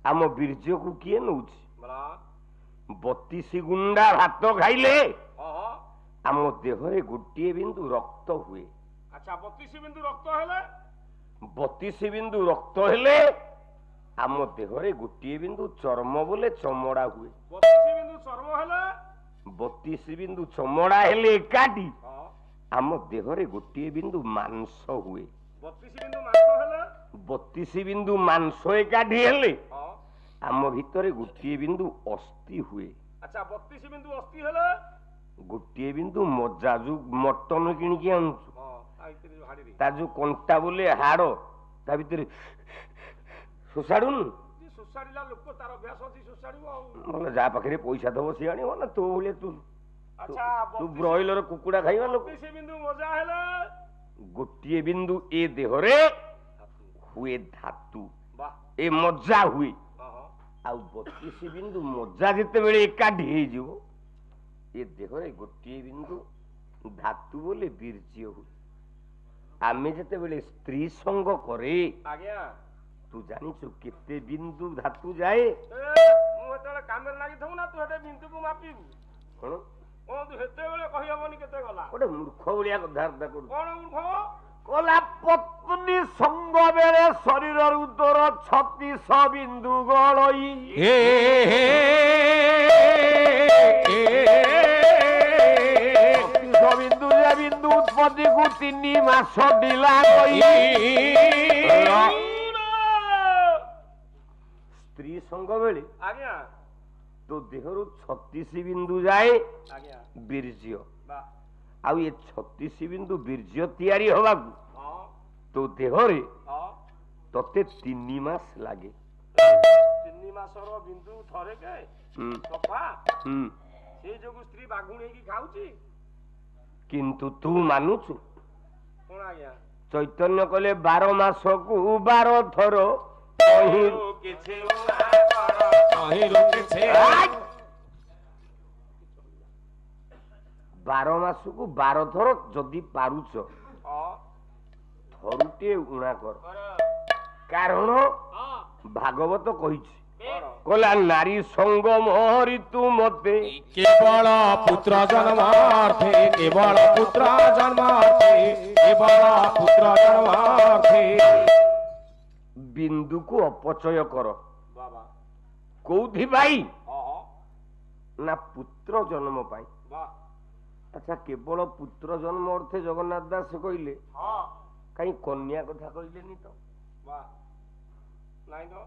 आम बीर्ज को किए नौ 32 गुंडा भात खाइले आम देहरे गोटे बिंदु रक्त हुए। अच्छा 32 बिंदु रक्त हेले 32 बिंदु रक्त हेले आम देहरे गोटे बिंदु चर्म बोले चमड़ा हुए। 32 बिंदु चर्म हेले 32 बिंदु चमड़ा हेले एकाटी आम देहरे गोटे बिंदु मांस हुए। 32 बिंदु मांस हेले 32 बिंदु मांस एकाठी हेले आम भितरे गोटे बिंदु अस्थि हुए। अच्छा 32 बिंदु अस्थि हेले गोटे बिंदु मजा जो मटन किणिकी आनुचु ता जो कंटा बोले हाड़ ता भितर सोसाड़ुन सोसाड़िला लोक तार अभ्यास अछि सोसाड़िबो मतलब जा पाखरे पैसा दबो सी आनिबो ना तो बोले तू। अच्छा तू ब्रॉयलर कुकुड़ा खाइबा लोक 32 बिंदु मजा हेले गोटे बिंदु ए देहरे हुए धातु ए मजा हुए आ 32 बिंदु मजा जिते बेले एकाठी हे जिवो ए देहरे गोटे बिंदु धातु बोले बीर्ज हुए। आमे जिते बेले स्त्री संग करे आज्ञा तू जानिछु केते बिंदु धातु जाए मु हेतले कामे लागि थौ ना तू हेते बिंदु को मापिबु कोन ओ तू हेते बेले कहि हबनी केते गला ओडे मूर्ख बलिया कथा करू कोन मूर्ख कला पत्नी संग बेले शरीर उदर 36 बिंदु गलई बिंदु जे बिंदु उत्पत्ति को 3 मास डिला स्त्री संग बेले आज्ञा तो देहरु 36 बिंदु जाए आज्ञा बीर्ज आउ ये 36 बिंदु बीर्ज तैयारी होगा तो देहरे तते 3 मास लागे 3 मासर बिंदु थरे के सफा से जोगु स्त्री बागुणी की खाउची किंतु तू मानुचु कोन आज्ञा चैतन्य कले 12 मास को 12 थर कहिरु किछे 12 मास को 12 थर जदि पारुच थरुटे उणा कर कारण भागवत कहिछि कला नारी संग मोहरी तू मते केवल पुत्र जन्मार्थे केवल पुत्र जन्मार्थे केवल पुत्र जन्मार्थे बिंदु को अपचय कर बाबा कोउथि भाई ना पुत्र जन्म पाई। अच्छा केवल पुत्र जन्म अर्थे जगन्नाथ दास कहले कहीं कन्या कथा कहले तो वाह नहीं तो